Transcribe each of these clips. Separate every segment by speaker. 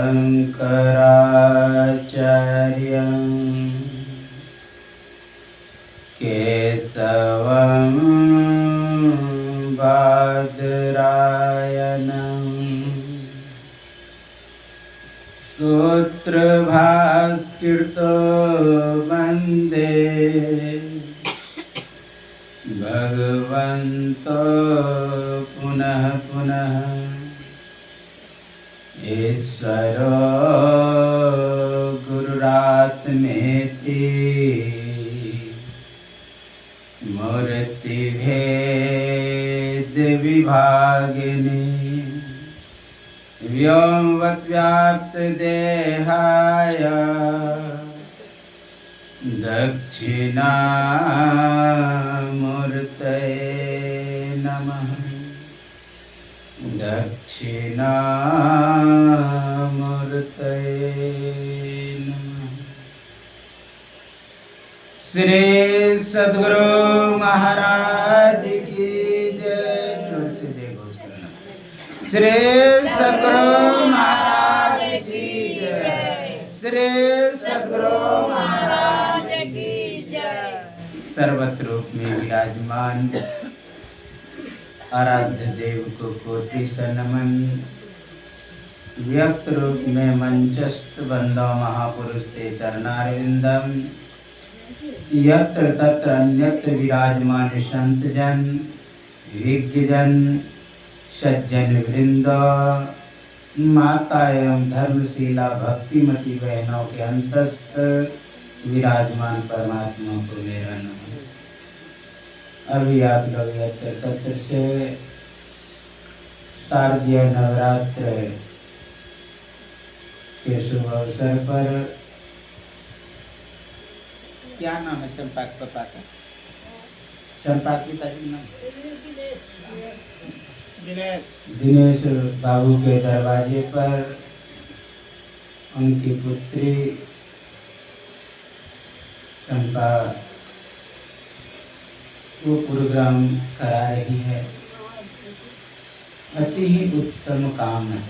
Speaker 1: शङ्कराचार्यं केशवं बादरायणं सूत्रभास्कृतो वन्दे भगवन्तो पुनः पुनः ईश्वरो गुरुरात्मेति मूर्तिभेद विभागिनी व्योमवत् व्याप्त देहाय दक्षिणामूर्तये नमः। दक्षिणामूर्तये नमः। श्री सद्गुरु महाराज की जय। श्री सद्गुरु महाराज की जय। श्री सद्गुरु महाराज की जय। सर्वत्र रूप में विराजमान आराध्य देव को कोटि स नमन। व्यक्त रूप में मंचस्थ बंदो महापुरुष ते चरणारविंदम। यत्र तत्र अन्यत्र विराजमान संत जन विज्ञ जन सज्जन वृंद माता एवं धर्मशीला भक्तिमती बहनों के अंतस्थ विराजमान परमात्मा को मेरा नमन। अभी आप लोग यत्र से शारदीय नवरात्र के शुभ अवसर पर, क्या नाम है चंपा के पापा का? चंपा के पिताजी नाम दिनेश बाबू के दरवाजे पर उनकी पुत्री चंपा वो प्रोग्राम करा रही है। अति ही उत्तम काम है।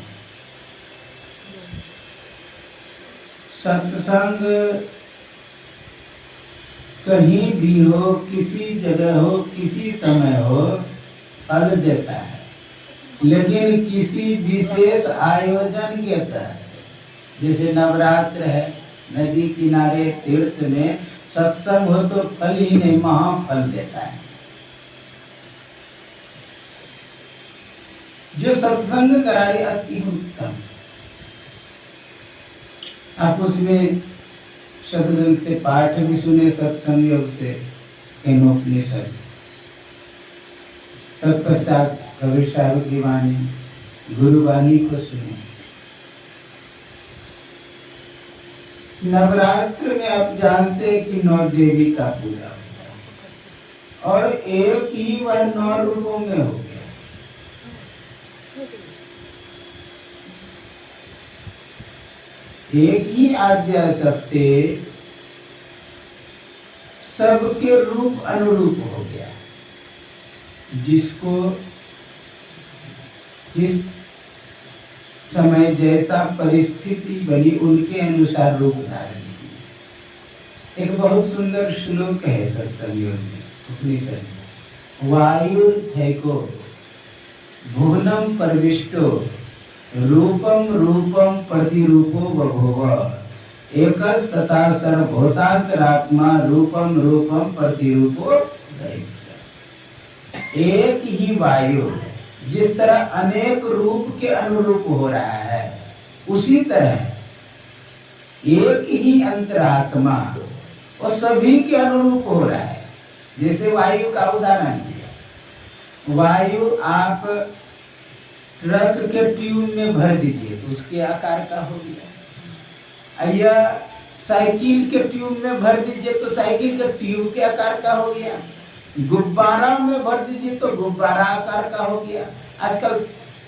Speaker 1: सत्संग कहीं भी हो, किसी जगह हो, किसी समय हो, फल देता है, लेकिन किसी विशेष आयोजन के तहत, जैसे नवरात्र है, नदी किनारे तीर्थ में सत्संग हो तो फल ही नहीं महाफल देता है। जो सत्संग करा रहे अति उत्तम। आप उसमें सदगुरु से पाठ भी सुने, सत्संग योग से केनोपनिषद, तत्पश्चात कबीर साहब की वाणी, गुरुवाणी को सुने। नवरात्र में आप जानते हैं कि 9 देवी का पूजा होता है और एक ही वह 9 रूपों में हो गया। एक ही आद्या सत्य सबके रूप अनुरूप हो गया, जिसको जिस समय जैसा परिस्थिति बनी उनके अनुसार रूप धारण की। एक बहुत सुंदर श्लोक है सत्संग योग में, उपनिषद में, वायुर्धैको भुवनम परविष्टो रूपम रूपम प्रतिरूपो बभूव एकस तथा सर्वभूतांतरात्मा रूपम रूपम प्रतिरूपो दैस्य। एक ही वायु जिस तरह अनेक रूप के अनुरूप हो रहा है, उसी तरह एक ही अंतरात्मा और सभी के अनुरूप हो रहा है। जैसे वायु का उदाहरण दिया, वायु आप ट्रक के ट्यूब में भर दीजिए तो उसके आकार का हो गया, या साइकिल के ट्यूब में भर दीजिए तो साइकिल के ट्यूब के आकार का हो गया, गुब्बारा में भर दीजिए तो गुब्बारा आकार का हो गया। आजकल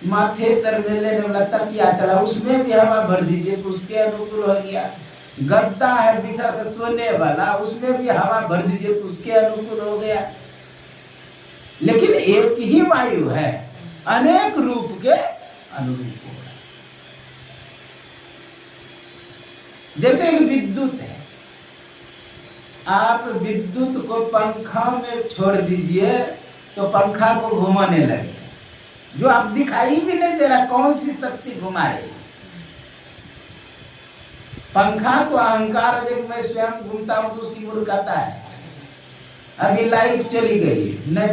Speaker 1: माथे तर में लेने वाला तकिया चला, उसमें भी हवा भर दीजिए तो उसके अनुकूल हो गया। गद्दा है बिछा कर सोने वाला, उसमें भी हवा भर दीजिए तो उसके अनुकूल हो गया। लेकिन एक ही वायु है, अनेक रूप के अनुरूप हो रहा है। जैसे एक विद्युत है, आप विद्युत को पंखा में छोड़ दीजिए तो पंखा को घुमाने लगे, जो आप दिखाई भी नहीं दे रहा कौन सी शक्ति घुमा रही। पंखा को अहंकार है मैं स्वयं घूमता हूं तो उसकी मूर्खता है। अभी लाइट चली गई, न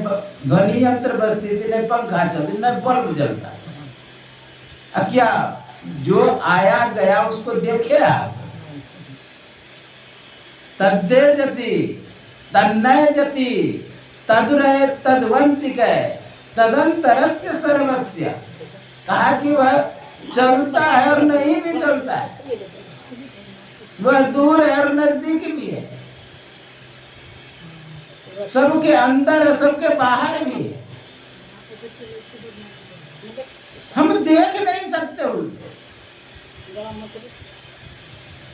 Speaker 1: ध्वनि यंत्र बजती थी, न पंखा चलती, न बल्ब जलता। अब क्या जो आया गया उसको देखे आप? तद्दे जति तन्नय जति तदुरय तद्वंतिक तदंतरस्य सर्वस्य। कहा कि वह चलता है और नहीं भी चलता है, वह दूर है और नजदीक भी है, सबके अंदर है सबके बाहर भी है, हम देख नहीं सकते उसे।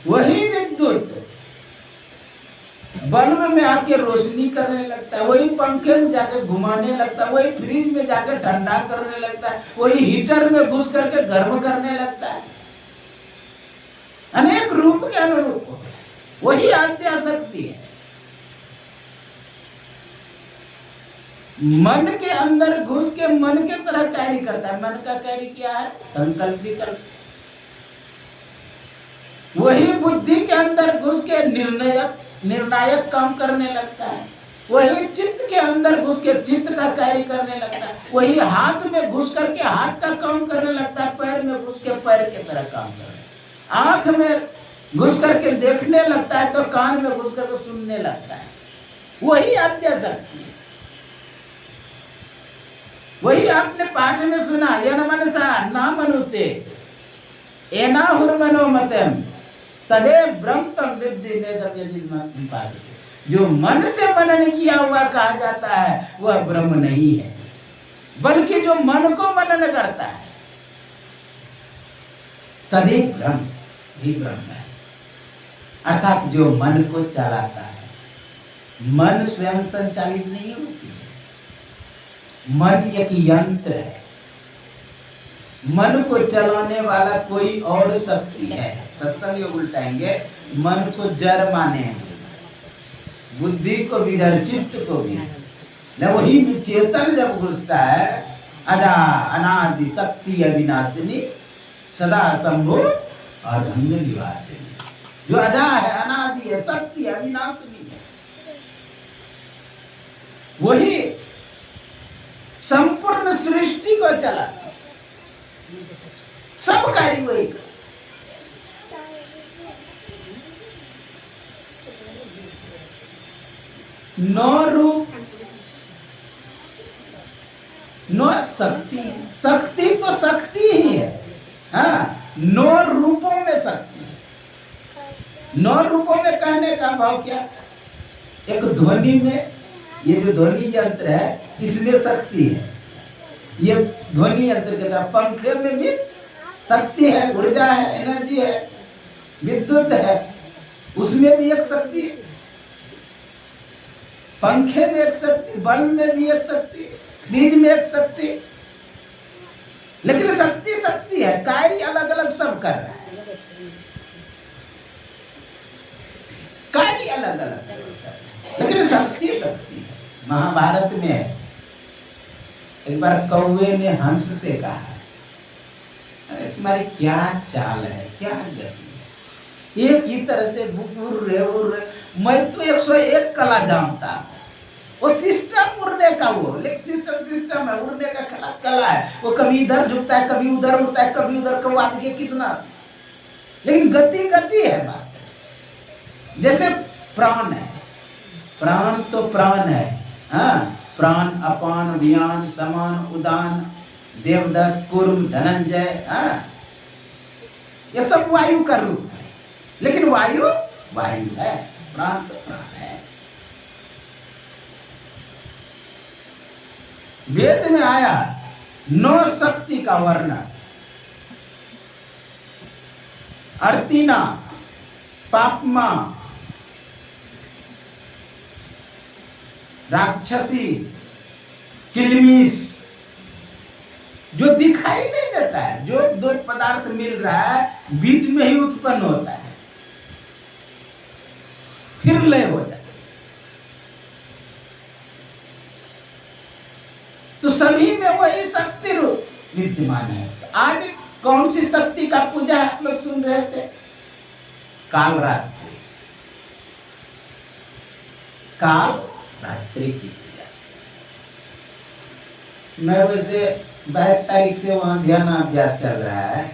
Speaker 1: वही विद्युत बल्ब में आके रोशनी करने लगता है, वही पंखे में जाके घुमाने लगता है, वही फ्रिज में जाके ठंडा करने लगता है, वही हीटर में घुस करके गर्म करने लगता है। अनेक रूप के अनुरूप वही आद्या शक्ति है। मन के अंदर घुस के मन के तरह कार्य करता है। मन का कार्य क्या है? संकल्प विकल्प। वही बुद्धि के अंदर घुस के निर्णायक काम करने लगता है। वही चित्त के अंदर घुस के चित्त का कार्य करने लगता है। वही हाथ में घुस करके हाथ का काम करने लगता है, पैर में घुस के पैर के तरह काम करने, आंख में घुस करके देखने लगता है तो कान में घुस करके सुनने लगता है। वही आद्या शक्ति है। वही आपने पाठ में सुना, यन मनसा ना मनुते एना हुर्मनो मतम तदे ब्रह्मतम विद्धि नेदम यदि पाद। जो मन से मनन किया हुआ कहा जाता है वह ब्रह्म नहीं है, बल्कि जो मन को मनन करता है तदे ब्रह्म ही ब्रह्म है। अर्थात जो मन को चलाता है। मन स्वयं संचालित नहीं होती है, मन एक यंत्र है। मन को चलाने वाला कोई और शक्ति है। सत्संग उल्टाएंगे, मन को जड़ माने, बुद्धि को भी जड़, चित्त को भी। वही चेतन जब घुसता है, अजा अनादि शक्ति अविनाशिनी सदा शंभु अधंग निवासिनी। जो अजा है, अनादि है, शक्ति अविनाशिनी है, वही संपूर्ण सृष्टि को चलाता, सब कार्य वही कर। नौ रूप नौ शक्ति, शक्ति तो शक्ति ही है। हाँ, नौ रूपों में शक्ति है। नौ रूपों में कहने का भाव क्या? एक ध्वनि में, ये जो ध्वनि यंत्र है इसमें शक्ति है, ये ध्वनि यंत्र के तरह। पंखे में भी शक्ति है, ऊर्जा है, एनर्जी है, विद्युत है, उसमें भी एक शक्ति है। पंखे में एक शक्ति, बल्ब में भी एक शक्ति, फ्रिज में एक शक्ति। लेकिन शक्ति शक्ति है, कार्य अलग अलग सब कर रहा है, कार्य अलग अलग, लेकिन शक्ति शक्ति है। महाभारत में है, एक बार कौवे ने हंस से कहा, अरे तुम्हारी क्या चाल है, क्या गति है, एक ही तरह से उड़ रहे। मैं तो 101 कला जानता, वो सिस्टम उड़ने का, वो लेकिन सिस्टम है, उड़ने का कला है। वो कभी इधर झुकता है, कभी उधर उड़ता है, कभी उधर, कौवा देखिए कितना, लेकिन गति गति है बात। जैसे प्राण है, प्राण तो प्राण है। हाँ, प्राण अपान व्यान समान उदान देवदत्त कुर्म धनंजय, ये सब वायु का रूप है। लेकिन वायु वायु है, प्राण तो प्राण है। वेद में आया 9 शक्ति का वर्णन। अर्तिना, पापमा, राक्षसी, किलमिश, जो दिखाई नहीं देता है, जो दो पदार्थ मिल रहा है बीच में ही उत्पन्न होता है, फिर लय हो जाती। तो सभी में वही शक्ति रूप विद्यमान है। आज कौन सी शक्ति का पूजा आप लोग सुन रहे थे? काल रात्रि, काल रात्रि की पूजा। मैं वैसे 22 तारीख से वहां ध्यान अभ्यास चल रहा है।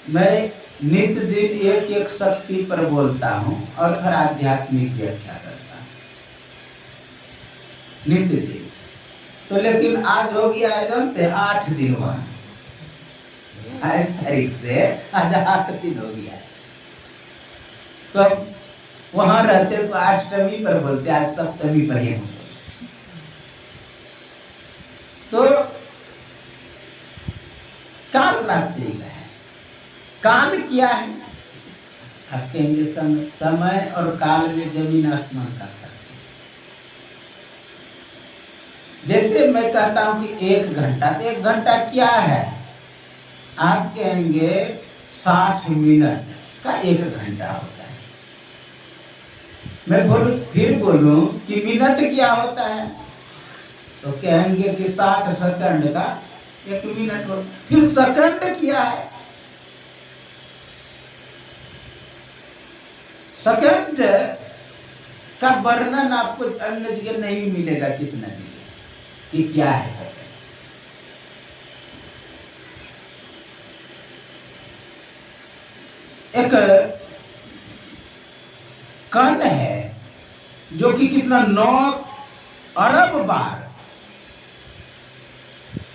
Speaker 1: मैं नित्य दिन एक एक शक्ति पर बोलता हूं और फिर आध्यात्मिक व्याख्या करता हूं नित्य दिन। तो लेकिन आज हो गया है जानते 8 दिन वहां, 22 तारीख से आज 8 दिन हो गया है। तो वहां रहते तो अष्टमी पर बोलते, आज सप्तमी पर ही बोलते। तो काल रात्रि का है। काल क्या है? आप कहेंगे समय और काल में जमीन आसमान का फर्क। जैसे मैं कहता हूं कि 1 घंटा, तो 1 घंटा क्या है? आप कहेंगे 60 मिनट का 1 घंटा होता है। मैं फिर बोलूं कि मिनट क्या होता है, तो कहेंगे कि 60 सेकंड का 1 मिनट हो। फिर सेकंड क्या है? सेकंड का वर्णन आपको अन्य जगह नहीं मिलेगा। कितना मिलेगा कि क्या है सेकंड? एक कण है जो कि कितना 9 अरब बार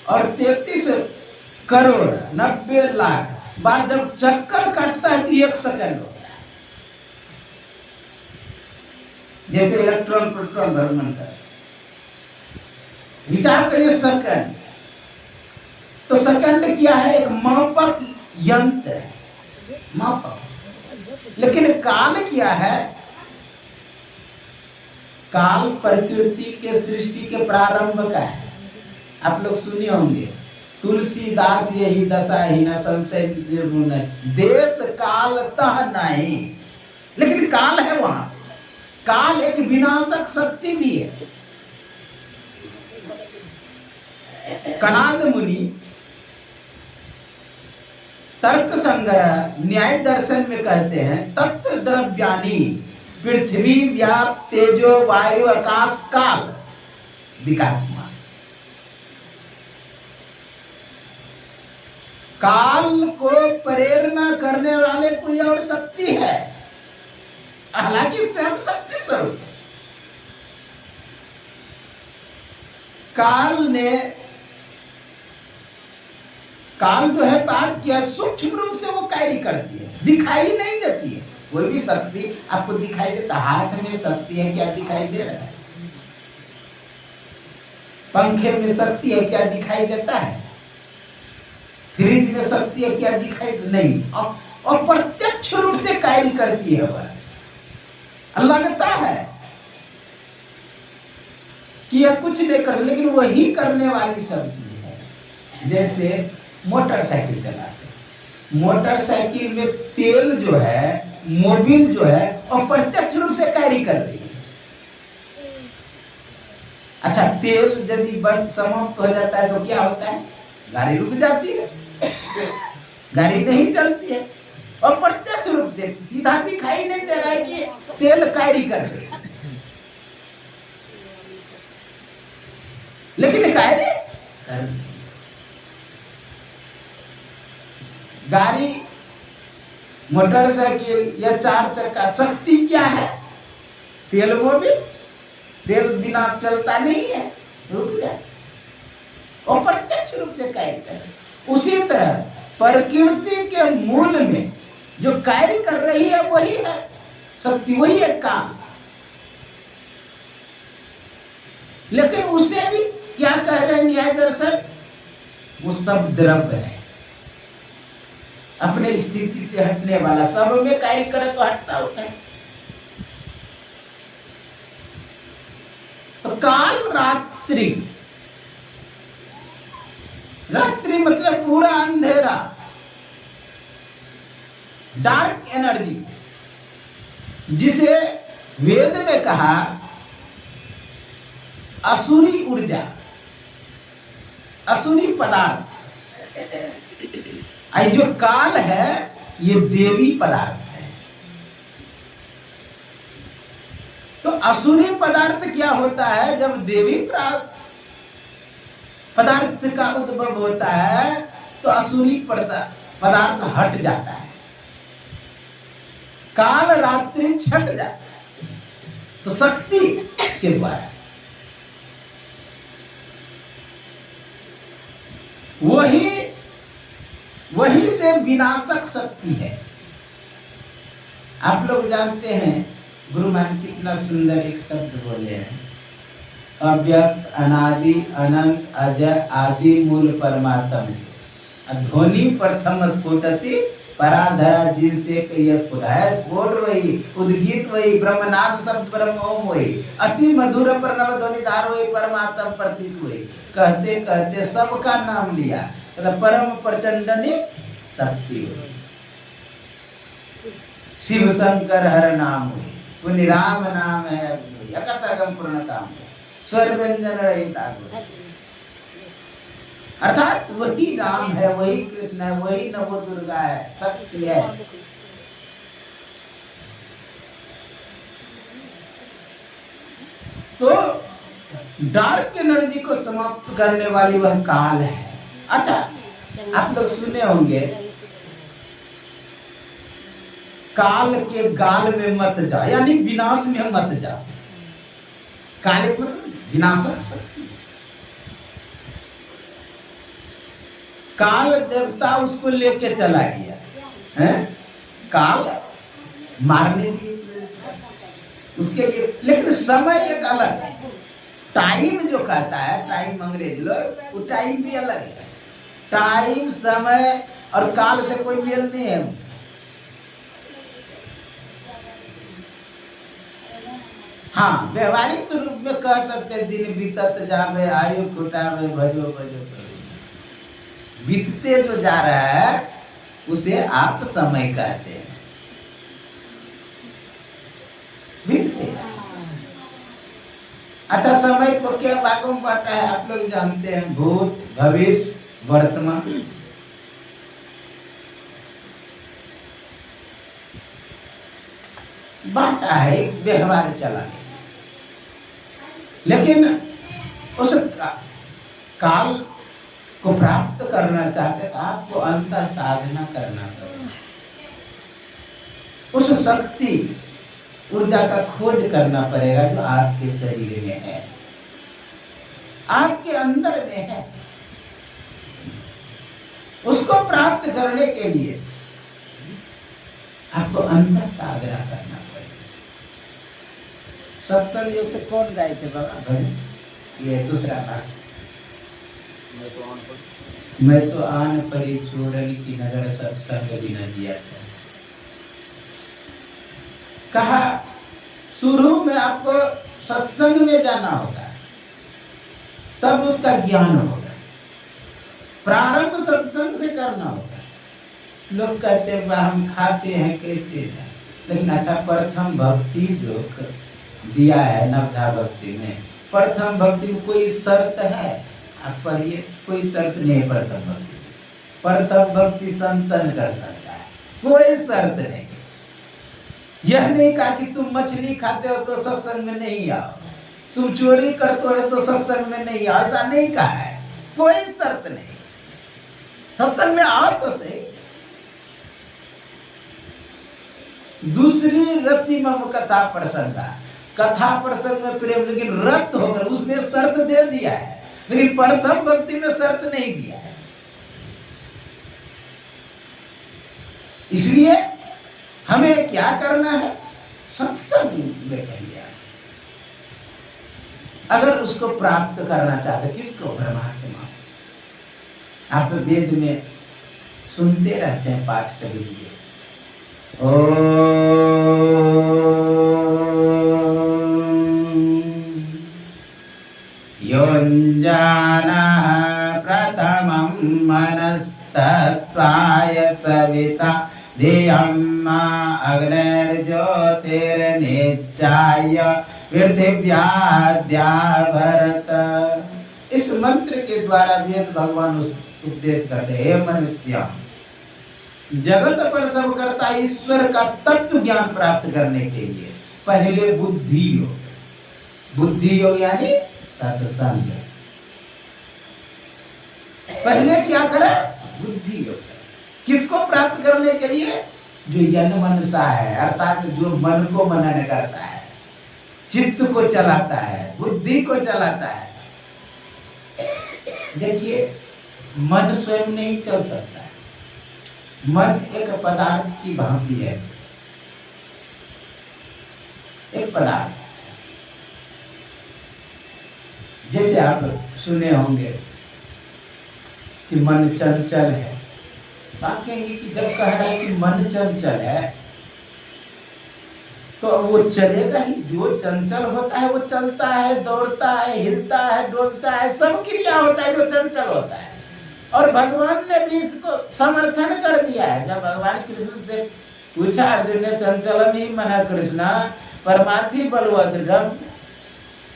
Speaker 1: और 33 करोड़ 90 लाख बार जब चक्कर काटता है तो 1 सेकंड होता है। जैसे इलेक्ट्रॉन प्रोटॉन भ्रमण कर, विचार करिए सेकंड। तो सेकंड क्या है? एक मापक यंत्र है, मापक। लेकिन काल क्या है? काल प्रकृति के सृष्टि के प्रारंभ का है। आप लोग सुने होंगे, तुलसीदास यही दशा ही न संशय निर्गुण, देश काल तह नहीं। लेकिन काल है वहां। काल एक विनाशक शक्ति भी है। कणाद मुनि तर्क संग्रह न्याय दर्शन में कहते हैं, तत्व द्रव्यानि पृथ्वी व्याप्त तेजो वायु आकाश काल विकात्मा। काल को प्रेरणा करने वाले कोई और शक्ति है, हालांकि स्वयं शक्ति स्वरूप है। काल जो है बात किया, सूक्ष्म रूप से वो कार्य करती है, दिखाई नहीं देती है। कोई भी शक्ति आपको दिखाई देता, हाथ में शक्ति है क्या दिखाई दे रहा है? पंखे में शक्ति है क्या दिखाई देता है? फ्रिज में शक्ति है क्या दिखाई नहीं? और प्रत्यक्ष रूप से कार्य करती है वह। लगता है कि यह कुछ नहीं कर, लेकिन वही करने वाली सब चीज है। जैसे मोटरसाइकिल चलाते, मोटरसाइकिल में तेल जो है, मोबिल जो है, और प्रत्यक्ष रूप से कार्य कर रही है। अच्छा, तेल यदि बंद समाप्त हो जाता है तो क्या होता है? गाड़ी रुक जाती है, गाड़ी नहीं चलती है। और प्रत्यक्ष रूप से सीधा दिखाई नहीं दे रहा है कि तेल कार्य कर रही है, लेकिन कार्य कर रही है। गाड़ी, मोटरसाइकिल या 4 चक्का, शक्ति क्या है? तेल। वो भी तेल बिना चलता नहीं है, रुक जाए। और प्रत्यक्ष रूप से कार्य करे। उसी तरह प्रकृति के मूल में जो कार्य कर रही है वही है शक्ति, वही है काम। लेकिन उसे भी क्या कह रहे हैं न्याय दर्शन? वो सब द्रव्य है, अपने स्थिति से हटने वाला। सब में कार्य करे तो हटता होता है। तो काल रात्रि, रात्रि मतलब पूरा अंधेरा, डार्क एनर्जी। जिसे वेद में कहा असुरी ऊर्जा, असुरी पदार्थ। आई जो काल है ये देवी पदार्थ है। तो असुरी पदार्थ क्या होता है? जब देवी पदार्थ का उद्भव होता है तो असुरी पदार्थ हट जाता है, काल रात्रि छट जाता है। तो शक्ति के द्वारा वही से विनाशक शक्ति है। आप लोग जानते हैं गुरु महाराज कितना सुंदर एक शब्द बोले हैं, अव्यक्त अनादि अनंत अजय आदि मूल परमात्म ध्वनि प्रथम स्फुटति पराधरा जिनसे कई स्फुट है। स्फोट वही, उद्गीत वही, ब्रह्मनाद शब्द ब्रह्म ओम वही, अति मधुर प्रणव ध्वनि धार वही, परमात्म प्रतीक वही। कहते कहते सबका नाम लिया, परम प्रचंड ने शक्ति हुई। शिव शंकर हर नाम हुई, पुण्य राम नाम है, अकतगम पूर्ण काम, स्वर व्यंजन रहित आगुण। अर्थात वही राम है, वही कृष्ण है, वही नवो दुर्गा है, शक्ति है। तो डार्क एनर्जी को समाप्त करने वाली वह काल है। अच्छा, आप लोग सुने होंगे काल के गाल में मत जा, यानी विनाश में मत जा। काल मतलब विनाशक शक्ति। काल देवता उसको लेके चला गया है, काल मारने के लिए उसके लिए। लेकिन समय एक अलग है। टाइम जो कहता है, टाइम अंग्रेज लोग, वो टाइम भी अलग है। टाइम समय और काल से कोई मेल नहीं है। हाँ, व्यवहारिक रूप में कह सकते दिन बीतत जावे, आयु खुटावे, भजो भजो करो। बीतते जो जा रहा है उसे आप समय कहते हैं। बीतते। अच्छा, समय को क्या भागों में बांटा है आप लोग जानते हैं? भूत, भविष्य, वर्तमान। बांटा है, एक व्यवहार चला गया। लेकिन उस काल को प्राप्त करना चाहते तो आपको अंतर साधना करना पड़ेगा। उस शक्ति ऊर्जा का खोज करना पड़ेगा जो आपके शरीर में है, आपके अंदर में है। उसको प्राप्त करने के लिए आपको अंतर साधना करना पड़ेगा। सत्संग योग से कौन गाए थे बाबा भजन? ये दूसरा भाग। मैं तो आन परी छोड़नी की नगर सत्संग भी न दिया था। कहा शुरू में आपको सत्संग में जाना होगा, तब उसका ज्ञान होगा। प्रारंभ सत्संग से करना होगा। लोग कहते हैं हम खाते हैं कैसे जाए, लेकिन अच्छा प्रथम भक्ति जो दिया है नवधा भक्ति में, प्रथम भक्ति में कोई शर्त है? आप पढ़िए, कोई शर्त नहीं है प्रथम भक्ति। प्रथम भक्ति संतन कर सकता है, कोई शर्त नहीं। यह नहीं कहा कि तुम मछली खाते हो तो सत्संग में नहीं आओ, तुम चोरी करते हो तो सत्संग में नहीं आओ, ऐसा नहीं कहा है। कोई शर्त नहीं, सत्संग में आओ तो सही। दूसरी रति मम कथा प्रसंगा, कथा प्रसंग में प्रेम, लेकिन रत होकर उसमें शर्त दे दिया है, लेकिन प्रथम भक्ति में शर्त नहीं दिया है। इसलिए हमें क्या करना है? सत्संग में कहिए। अगर उसको प्राप्त करना चाहते, किसको? परमात्मा। आप वेद में सुनते रहते हैं पाठ सभी लिए, योञ्जानः प्रथमं मनस्तत्त्वाय सविता धियम् अग्निर्ज्योतिर्निच्चाय पृथिव्याद्या भरत। इस मंत्र के द्वारा वेद भगवान उपदेश करते हैं, हे मनुष्य, जगत पर सब करता ईश्वर का तत्व ज्ञान प्राप्त करने के लिए पहले बुद्धि योग, बुद्धि योग यानी सत्संग। पहले क्या करें? बुद्धि योग। किसको प्राप्त करने के लिए? जो यन मनसा है, अर्थात जो मन को मनन करता है, चित्त को चलाता है, बुद्धि को चलाता है। देखिए, मन स्वयं नहीं चल सकता है। मन एक पदार्थ की भांति है, एक पदार्थ। जैसे आप सुने होंगे कि मन चंचल है, आप कहेंगे कि जब कह रहा है कि मन चंचल है तो वो चलेगा ही। जो चंचल होता है वो चलता है, दौड़ता है, हिलता है, डोलता है, सब क्रिया होता है जो चंचल होता है। और भगवान ने भी इसको समर्थन कर दिया है। जब भगवान कृष्ण से पूछा अर्जुन ने, चंचलम ही मना कृष्णा परमार्थी बलवदृढ़,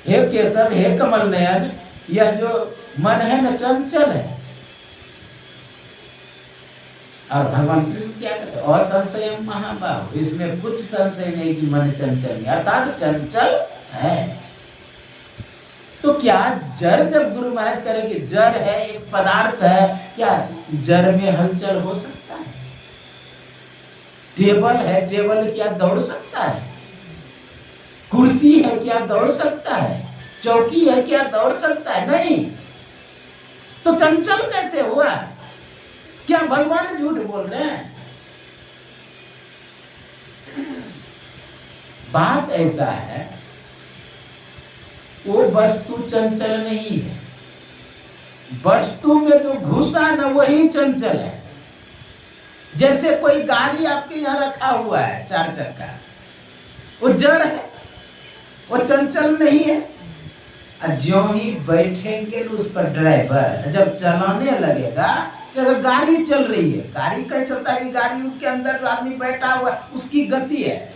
Speaker 1: हे केशव, हे कमल नयन, यह जो मन है न चंचल है। और भगवान कृष्ण क्या कहते हैं? असंशय महाबाहु, इसमें कुछ संशय नहीं कि मन चंचल है, अर्थात चंचल है। तो क्या जड़, जब गुरु महाराज करेंगे जड़ है, एक पदार्थ है, क्या जड़ में हलचल हो सकता है? टेबल है, टेबल क्या दौड़ सकता है? कुर्सी है, क्या दौड़ सकता है? चौकी है, क्या दौड़ सकता है? नहीं। तो चंचल कैसे हुआ? क्या भगवान झूठ बोल रहे हैं? बात ऐसा है, वो वस्तु चंचल नहीं है। वस्तु में जो घुसा न वही चंचल है। जैसे कोई गाड़ी आपके यहाँ रखा हुआ है, 4 चक्का, वो जड़ है, वो चंचल नहीं है। ज्यों ही बैठेंगे उस पर ड्राइवर, जब चलाने लगेगा, अगर गाड़ी चल रही है, गाड़ी कहीं चलता है कि गाड़ी के अंदर जो आदमी बैठा हुआ है उसकी गति है।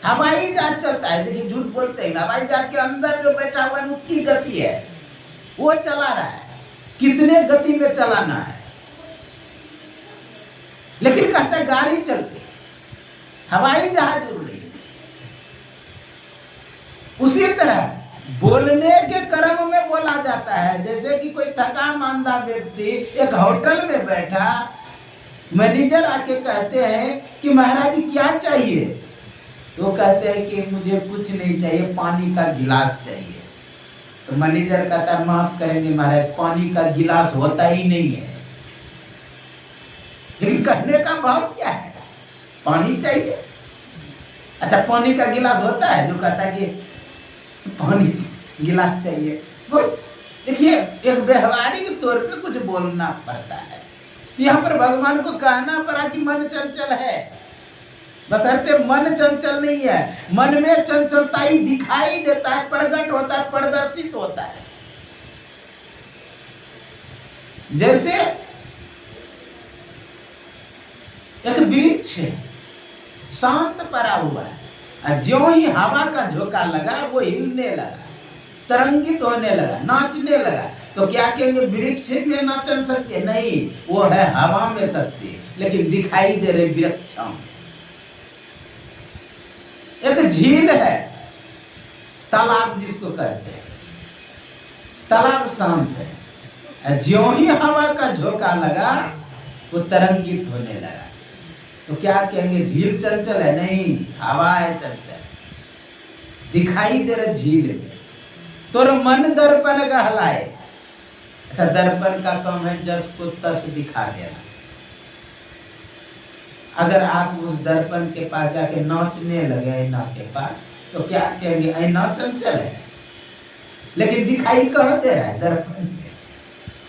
Speaker 1: हवाई जहाज चलता है, देखिए झूठ बोलते हैं, हवाई जहाज के अंदर जो बैठा हुआ है उसकी गति है, वो चला रहा है। कितने गति में चलाना है, लेकिन कहता है गाड़ी चलती, हवाई जहाज उड़ रही है। उसी तरह बोलने के क्रम में बोला जाता है। जैसे कि कोई थका मांदा व्यक्ति एक होटल में बैठा, मैनेजर आके कहते हैं कि महाराज जी क्या चाहिए, तो कहते हैं कि मुझे कुछ नहीं चाहिए, पानी का गिलास चाहिए। तो मैनेजर कहता है माफ करेंगे महाराज, पानी का गिलास होता ही नहीं है। लेकिन कहने का भाव क्या है? पानी चाहिए। अच्छा, पानी का गिलास होता है जो कहता है कि पानी गिलास चाहिए? वो देखिए, एक व्यवहारिक तौर पे कुछ बोलना पड़ता है। यहाँ पर भगवान को कहना पड़ा कि मन चंचल है, बशर्ते मन चंचल नहीं है। मन में चंचलता ही दिखाई देता है, प्रकट होता है, प्रदर्शित होता है। जैसे एक वृक्ष है, शांत पड़ा हुआ है, ज्यों ही हवा का झोंका लगा वो हिलने लगा, तरंगित होने लगा, नाचने लगा। तो क्या कहेंगे वृक्ष में नाचन शक्ति है? नहीं, वो है हवा में शक्ति, लेकिन दिखाई दे रही वृक्षों। एक झील है, तालाब जिसको कहते हैं, तालाब शांत है, ज्यों ही हवा का झोंका लगा वो तरंगित होने लगा। तो क्या कहेंगे झील चंचल है? नहीं, हवा है चंचल, दिखाई दे रहा झील में। तो मन दर्पण कहलाए। अच्छा, दर्पण का काम है जस को तस दिखा देना। अगर आप उस दर्पण के पास जाके नाचने लगे, ऐना के पास, तो क्या कहेंगे ऐना चंचल है, लेकिन दिखाई कहाँ दे रहा है? दर्पण।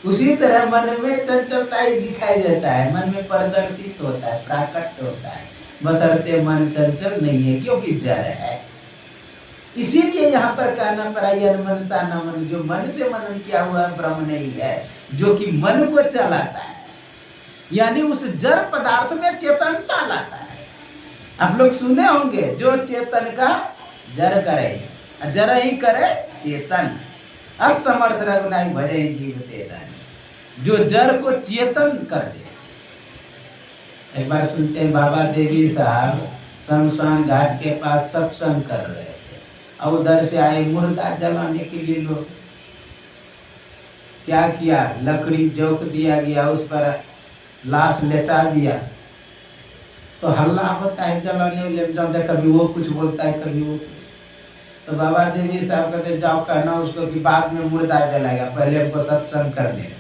Speaker 1: उसी तरह मन में चंचलता ही दिखाई देता है, मन में प्रदर्शित होता है, प्राकट होता है, बशर्ते मन चंचल नहीं है, क्योंकि जड़ है। इसीलिए यहाँ पर कहना पड़ा यन मनसा न मन, जो मन से मनन किया हुआ ब्रह्म नहीं है, जो कि मन को चलाता है। यानी उस जड़ पदार्थ में चेतनता लाता है। आप लोग सुने होंगे, जो चेतन का जड़ करे, जड़ ही करे चेतन, असमर्थ रघुनाई भजे जीव तेतन, जो जड़ को चेतन कर दे। एक बार सुनते हैं, बाबा देवी साहब शमशान घाट के पास सत्संग कर रहे थे और उधर से आए मुर्दा जलाने के लिए लोग। क्या किया, लकड़ी जोक दिया गया, उस पर लाश लेटा दिया, तो हल्ला होता है जलाने वाले, कभी वो कुछ बोलता है कभी वो कुछ। तो बाबा देवी साहब कहते जाओ कहना उसको कि बाद में मुर्दा जलाएगा, पहले हमको सत्संग करने।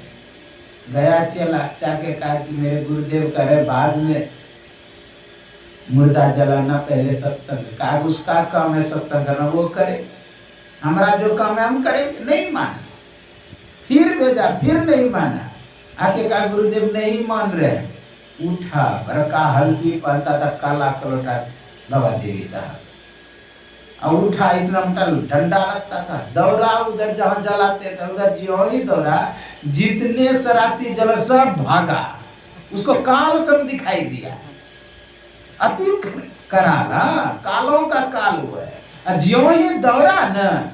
Speaker 1: गया चला, जाके कहा कि मेरे गुरुदेव कह रहे बाद में मुर्दा जलाना, पहले सत्संग। कहा उसका काम है सत्संग करना, वो करे, हमारा जो काम है हम करेंगे। नहीं माना, फिर भेजा, फिर नहीं माना। आके कहा गुरुदेव नहीं मान रहे। उठा, बड़का हल्दी पहनता था, काला कलोटा बाबा देवी साहब, और उठा, इतना मोटा डंडा रखता था, दौड़ा उधर जहाँ जलाते थे उधर, जो ही दौड़ा, जितने शरारती जल सब भागा, उसको काल सब दिखाई दिया। अति कराला, कालों का काल हुआ है। ज्यों ही दौड़ा न,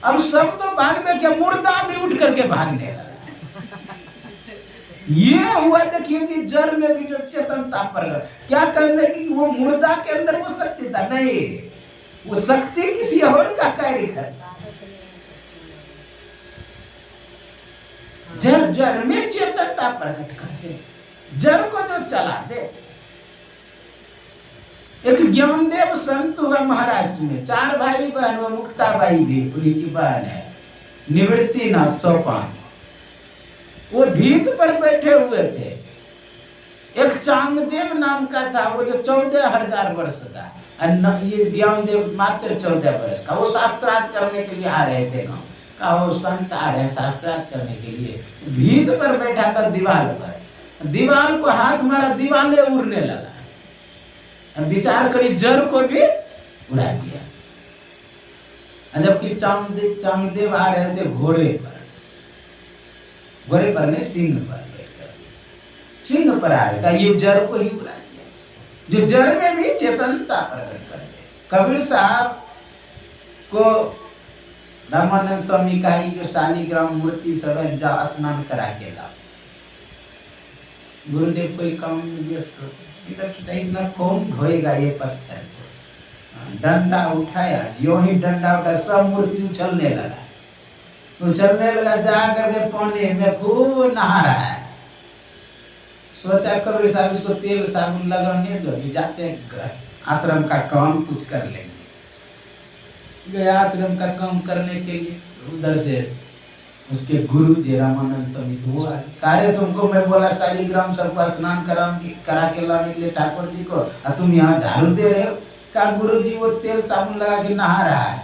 Speaker 1: अब सब तो भाग में, क्या मुर्दा भी उठ करके भागने लगा। ये हुआ देखिए कि जड़ में भी जो चेतनता पर, क्या करने की वो मुर्दा के अंदर वो शक्ति था नहीं, वो शक्ति किसी और का कार्य करता। जड़ जड़ में चेतनता प्रकट करते, जड़ को जो चला दे। एक ज्ञानदेव संत हुआ महाराष्ट्र में, 4 भाई बहन, वो मुक्ताबाई भी पुरी की बहन है, निवृत्तिनाथ सोपान, वो भीत पर बैठे हुए थे। एक चांगदेव नाम का था, वो जो 14,000 वर्ष का, ये ज्ञानदेव मात्र 14 वर्ष का। वो शास्त्रार्थ करने के लिए आ रहे थे गाँव का, वो संत आ रहे हैं शास्त्रार्थ करने के लिए। भीत पर बैठा था, दीवार पर, दीवार को हाथ मारा, दीवारें उड़ने लगा। विचार करी, जड़ को भी उड़ा दिया। जबकि चांगदेव आ रहे थे घोड़े पर, घोड़े पर नहीं, सिंह पर बैठकर, सिंह पर आ रहा था, ये जड़ को ही उड़ा दिया। जो जड़ में भी चेतनता प्रकट कर दे। कबीर साहब को रामानंद स्वामी का ही जो शालिग्राम मूर्ति सब है, जा स्नान करा के लाओ। गुरुदेव कोई काम में व्यस्त होते, इतना कौन धोएगा ये पत्थर को। डंडा उठाया, जो ही डंडा उठा, सब मूर्ति उछलने लगा, जा करके पानी में खूब नहा रहा है। सोचा कबीर साहब इसको तेल साबुन लगाने दो, जाते आश्रम का काम कुछ कर लेंगे। गए आश्रम का काम करने के लिए, उधर से उसके गुरु जी रामानंद स्वामी वो कार्य, तुमको मैं बोला शालिग्राम सबका स्नान करा के लाने के लिए ठाकुर जी को, और तुम यहाँ झाड़ू दे रहे हो। कहा गुरु जी वो तेल साबुन लगा के नहा रहा है।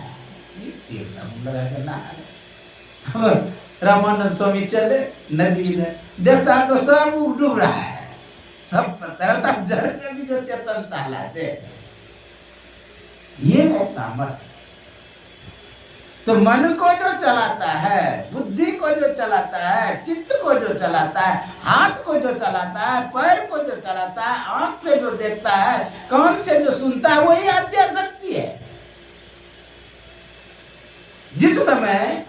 Speaker 1: तेल साबुन लगा के नहा रहा है। रामानंद स्वामी चले नदी में, देखता तो सब डूब रहा है, सब तैरता, जड़ में भी जो चेतनता लाते, ये है सामर्थ्य। तो मन को जो चलाता है, बुद्धि को जो चलाता है, चित्त को जो चलाता है, हाथ को जो चलाता है, पैर को जो चलाता है, आंख से जो देखता है, कान से जो सुनता है, वही आद्या शक्ति है। जिस समय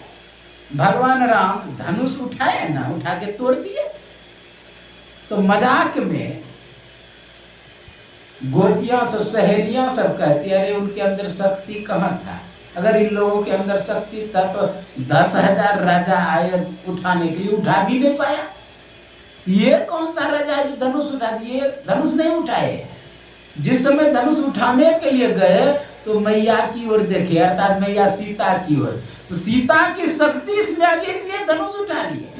Speaker 1: भगवान राम धनुष उठाए ना, उठा के तोड़ दिए, तो मजाक में गोपियां सब, सहेलियां सब कहती, अरे उनके अंदर शक्ति कहाँ था। अगर इन लोगों के अंदर शक्ति था तो 10,000 राजा आए उठाने के लिए, उठा भी नहीं पाया। ये कौन सा राजा है जो धनुष उठा दिए? धनुष नहीं उठाए। जिस समय धनुष उठाने के लिए गए तो मैया की ओर देखे, अर्थात मैया सीता की ओर, तो सीता की शक्ति इसमें आ गई, इसलिए धनुष उठा लिए,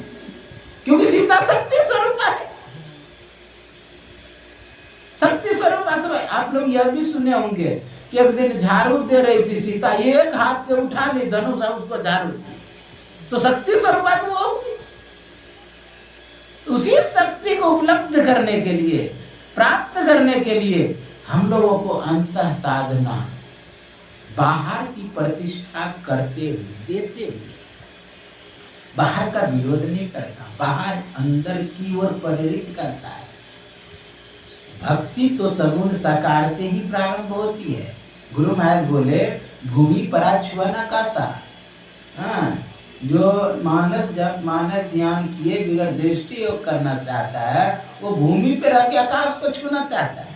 Speaker 1: क्योंकि सीता शक्ति स्वरूप है। शक्ति स्वरूप आप लोग यह भी सुने होंगे कि एक दिन झाड़ू दे रही थी सीता, एक हाथ से उठा ली धनुष और उसको झाड़ू, तो शक्ति स्वरूप वो होगी। उसी शक्ति को उपलब्ध करने के लिए, प्राप्त करने के लिए हम लोगों को अंतः साधना, बाहर की प्रतिष्ठा करते हुए, देते हुए, बाहर का विरोध नहीं करता, बाहर अंदर की ओर प्रेरित करता है। भक्ति तो सगुण साकार से ही प्रारंभ होती है। गुरु महाराज बोले भूमि परा छुआना कासा। हाँ, जो मानस जब मानस ध्यान किए बिगड़ दृष्टि योग करना चाहता है वो भूमि पर रह के आकाश को छूना चाहता है,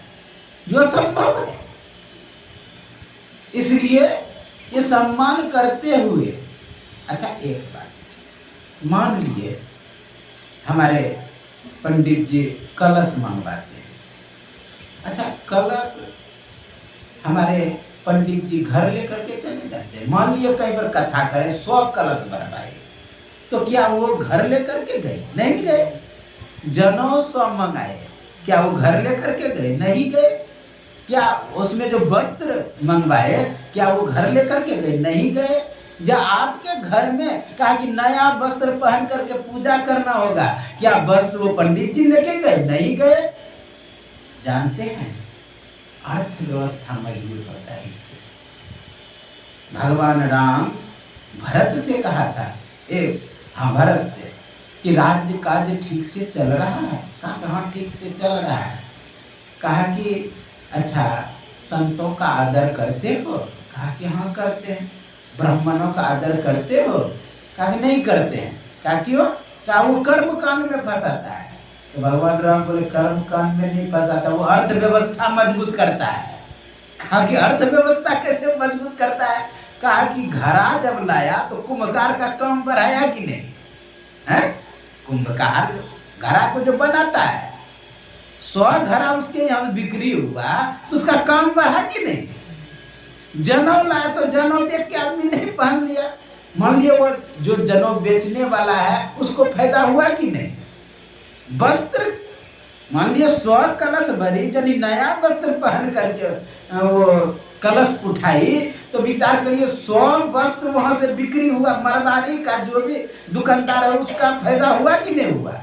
Speaker 1: जो संभव है। इसलिए ये सम्मान करते हुए, अच्छा एक बात मान लिए हमारे पंडित जी कलश मंगवाते हैं। अच्छा कलश हमारे पंडित जी घर लेकर के चले जाते हैं। मान लिए कई बार कथा करें 100 कलश बनवाए, तो क्या वो घर लेकर के गए? नहीं गए। जनों 100 मंगाए, क्या वो घर लेकर के गए? नहीं गए। क्या उसमें जो वस्त्र मंगवाए क्या वो घर लेकर के गए? नहीं गए। या आपके घर में कहा कि नया वस्त्र पहन करके पूजा करना होगा, क्या वस्त्र वो पंडित जी लेके गए? नहीं गए। जानते हैं अर्थव्यवस्था मजबूत होता है इससे। भगवान राम भरत से कहा था, भरत से कि राज्य कार्य ठीक से चल रहा है? कहा कहाँ ठीक से चल रहा है? कहा कि अच्छा संतों का आदर करते हो? कहा कि हाँ करते हैं। ब्राह्मणों का आदर करते हो? कहा कि नहीं करते हैं। कहा क्यों? कहा वो कर्म कांड में फंसाता है। तो भगवान राम बोले कर्म कांड में नहीं फंसाता, वो अर्थव्यवस्था मजबूत करता है। कहा कि अर्थव्यवस्था कैसे मजबूत करता है? कहा कि घड़ा जब लाया तो कुम्भकार का काम बढ़ाया कि नहीं है? कुम्भकार घड़ा को जो बनाता है 100 घड़ा उसके यहाँ से बिक्री हुआ तो उसका काम बढ़ा कि नहीं? जनेऊ लाया तो जनेऊ देख के आदमी नहीं पहन लिया। मान लिया वो जो जनेऊ बेचने वाला है उसको फायदा हुआ कि नहीं? वस्त्र मान लिया 100 कलश भरी, जनी नया वस्त्र पहन करके वो कलश उठाई तो विचार करिए 100 वस्त्र वहां से बिक्री हुआ, मरवारी का जो भी दुकानदार है उसका फायदा हुआ कि नहीं हुआ?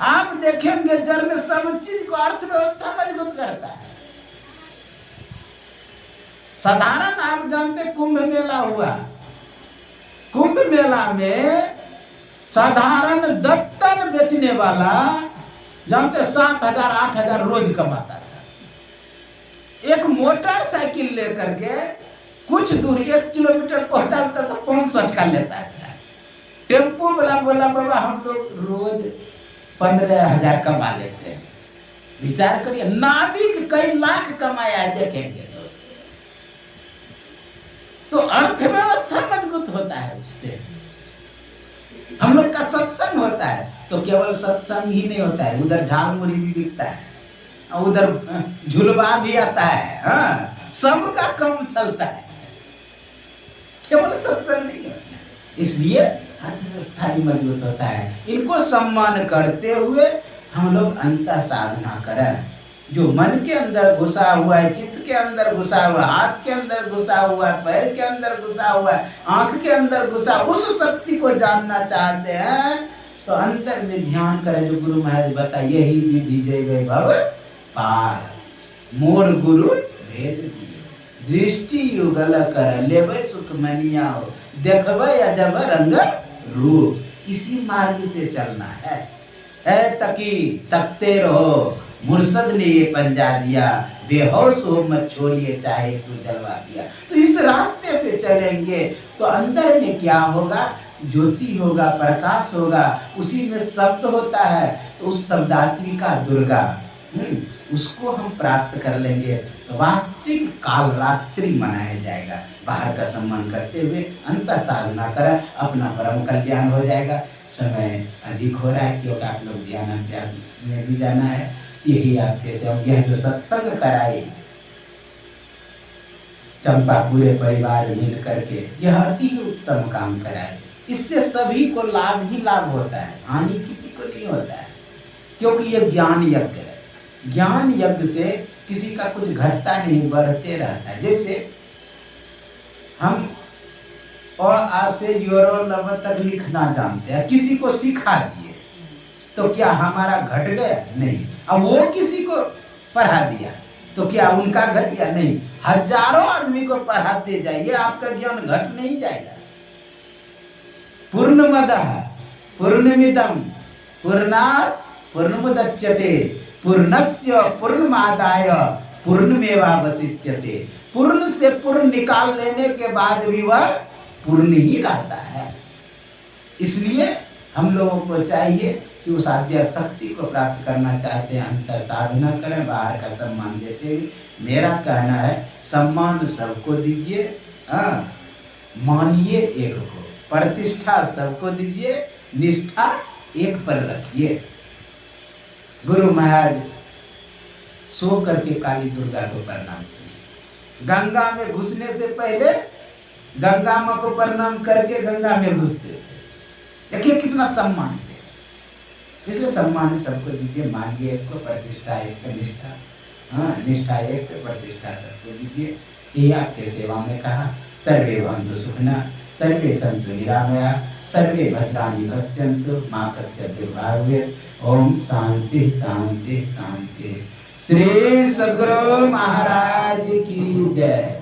Speaker 1: आप देखेंगे जड़ में सब चीज को अर्थव्यवस्था मजबूत करता है। साधारण आप जानते कुंभ मेला हुआ, कुंभ मेला में साधारण दत्तन बेचने वाला जानते 7,000 8,000 रोज कमाता था। एक मोटरसाइकिल लेकर के कुछ दूर 1 किलोमीटर पहुंचाता तो 65 का लेता था। टेम्पो वाला बोला बाबा हम लोग रोज 15,000 कमा लेते हैं। विचार करिए नाविक कई लाख कमाया देखेंगे तो अर्थव्यवस्था मजबूत होता है उससे। हम लोग का सत्संग होता है तो केवल सत्संग ही नहीं होता है, उधर झाल मुड़ी भी बिकता है, उधर झुलवा भी आता है। हाँ, सबका काम चलता है, केवल सत्संग नहीं होता। इसलिए अर्थव्यवस्था भी मजबूत होता है। इनको सम्मान करते हुए हम लोग अंतः साधना करें। जो मन के अंदर घुसा हुआ है, चित्त के अंदर घुसा हुआ, हाथ के अंदर घुसा हुआ, पैर के अंदर घुसा हुआ, आंख के अंदर घुसा, उस शक्ति को जानना चाहते हैं तो अंतर में ध्यान करें। जो गुरु महाराज बताए यही विधि जय गए भव पार, मोर गुरु भेद दिए, दृष्टि युगल कर लेवे सुख मनिया हो, देखवे अजब रंग रूप। इसी मार्ग से चलना है। तकी तकते रहो, मुर्शद ने ये पंजा दिया, बेहोश हो मत छोड़िए चाहे तू जलवा दिया। तो इस रास्ते से चलेंगे तो अंदर में क्या होगा? ज्योति होगा, प्रकाश होगा, उसी में शब्द होता है तो उस शब्दात्री का दुर्गा उसको हम प्राप्त कर लेंगे तो वास्तविक काल रात्रि मनाया जाएगा। बाहर का सम्मान करते हुए अंतर साधना करें, अपना परम कल्याण हो जाएगा। समय अधिक हो रहा है क्योंकि आप लोग ध्यान अभ्यास में भी जाना है। यही आपके से यह जो सत्संग कराए चंपा पूरे परिवार मिल करके यह अति उत्तम काम कराए। इससे सभी को लाभ ही लाभ होता है, हानि किसी को नहीं होता है, क्योंकि यह ज्ञान यज्ञ है। ज्ञान यज्ञ से किसी का कुछ घटता नहीं, बढ़ते रहता है। जैसे हम और आज से यूरो लव तक लिखना जानते हैं, किसी को सिखा दिए तो क्या हमारा घट गया? नहीं। अब वो किसी को पढ़ा दिया तो क्या उनका घट गया? नहीं। हजारों आदमी को पढ़ाते जाइए, आपका ज्ञान घट नहीं जाएगा। पूर्णमदः पूर्णमिदं पूर्णात् पूर्णमुदच्यते पूर्णस्य पूर्णमादाय पूर्णमेवावशिष्यते। पूर्ण से पूर्ण निकाल लेने के बाद भी वह पूर्ण ही रहता है। इसलिए हम लोगों को चाहिए कि उस आद्या शक्ति को प्राप्त करना चाहते हैं, अंतर साधना करें, बाहर का सम्मान देते हुए। मेरा कहना है सम्मान सबको दीजिए, मानिए एक को, प्रतिष्ठा सबको दीजिए, निष्ठा एक पर रखिए। गुरु महाराज सो करके काली दुर्गा को प्रणाम किए। गंगा में घुसने से पहले गंगा माँ को प्रणाम करके गंगा में घुसते थे। देखिए कितना सम्मान है। इसलिए सम्मान सबको दीजिए, मानिए एक को, प्रतिष्ठा एक को, निष्ठा निष्ठा एक को, प्रतिष्ठा सबको दीजिए। ये आपके सेवा में कहा। सर्वे भवन्तु सुखिनः, सर्वे सन्तु निरामया, सर्वे भद्राणि पश्यन्तु, मा कश्चित् दुर्भाग्यं भवेत्। ओम शांति शांति शांति। श्री सद्गुरु महाराज की जय।